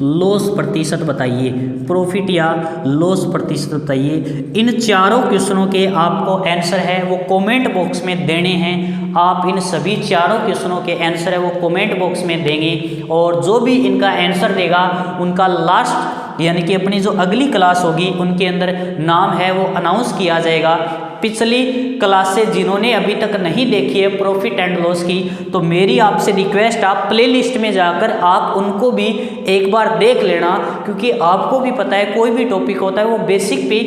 लॉस प्रतिशत बताइए, प्रॉफिट या लॉस प्रतिशत बताइए। इन चारों क्वेश्चनों के आपको आंसर है वो कमेंट बॉक्स में देने हैं। आप इन सभी चारों क्वेश्चनों के आंसर है वो कमेंट बॉक्स में देंगे, और जो भी इनका आंसर देगा उनका लास्ट यानी कि अपनी जो अगली क्लास होगी उनके अंदर नाम है वो अनाउंस किया जाएगा। पिछली क्लासें जिन्होंने अभी तक नहीं देखी है प्रॉफिट एंड लॉस की, तो मेरी आपसे रिक्वेस्ट, आप प्लेलिस्ट में जाकर आप उनको भी एक बार देख लेना, क्योंकि आपको भी पता है कोई भी टॉपिक होता है वो बेसिक पे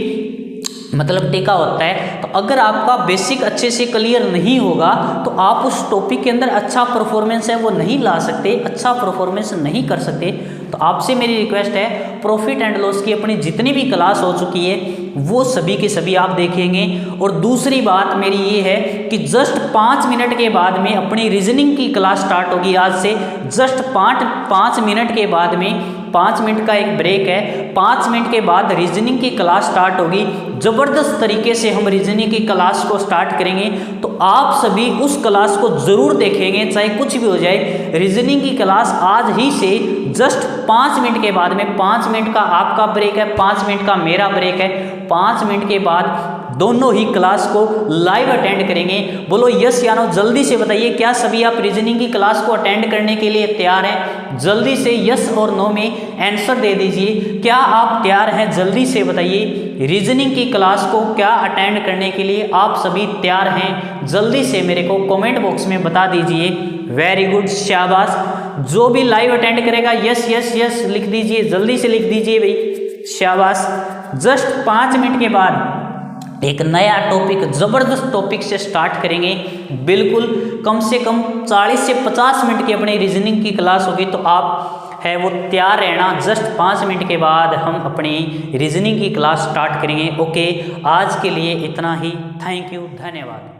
मतलब टीका होता है। तो अगर आपका बेसिक अच्छे से क्लियर नहीं होगा तो आप उस टॉपिक के अंदर अच्छा परफॉर्मेंस है वो नहीं ला सकते, अच्छा परफॉर्मेंस नहीं कर सकते। तो आपसे मेरी रिक्वेस्ट है, प्रॉफिट एंड लॉस की अपनी जितनी भी क्लास हो चुकी है वो सभी के सभी आप देखेंगे। और दूसरी बात मेरी ये है कि जस्ट 5 मिनट के बाद में अपनी रीजनिंग की क्लास स्टार्ट होगी। आज से जस्ट 5 मिनट के बाद में 5 मिनट का एक ब्रेक है, 5 मिनट के बाद रीजनिंग की क्लास स्टार्ट होगी। ज़बरदस्त तरीके से हम रीजनिंग की क्लास को स्टार्ट करेंगे। तो आप सभी उस क्लास को ज़रूर देखेंगे, चाहे कुछ भी हो जाए। रीजनिंग की क्लास आज ही से जस्ट 5 मिनट के बाद में, 5 मिनट का आपका ब्रेक है, 5 मिनट का मेरा ब्रेक है, 5 मिनट के बाद दोनों ही क्लास को लाइव अटेंड करेंगे। बोलो यस या नो, जल्दी से बताइए क्या सभी आप रीजनिंग की क्लास को अटेंड करने के लिए तैयार हैं? जल्दी से यस और नो में आंसर दे दीजिए। क्या आप तैयार हैं? जल्दी से बताइए। रीजनिंग की क्लास को क्या अटेंड करने के लिए आप सभी तैयार हैं? जल्दी से मेरे को कमेंट बॉक्स में बता दीजिए। वेरी गुड, शाबाश। जो भी लाइव अटेंड करेगा यस यस यस लिख दीजिए, जल्दी से लिख दीजिए भाई, शाबाश। जस्ट 5 मिनट के बाद एक नया टॉपिक, ज़बरदस्त टॉपिक से स्टार्ट करेंगे। बिल्कुल कम से कम 40 से 50 मिनट की अपनी रीजनिंग की क्लास होगी। तो आप है वो तैयार रहना। जस्ट 5 मिनट के बाद हम अपनी रीजनिंग की क्लास स्टार्ट करेंगे। ओके, आज के लिए इतना ही। थैंक यू, धन्यवाद।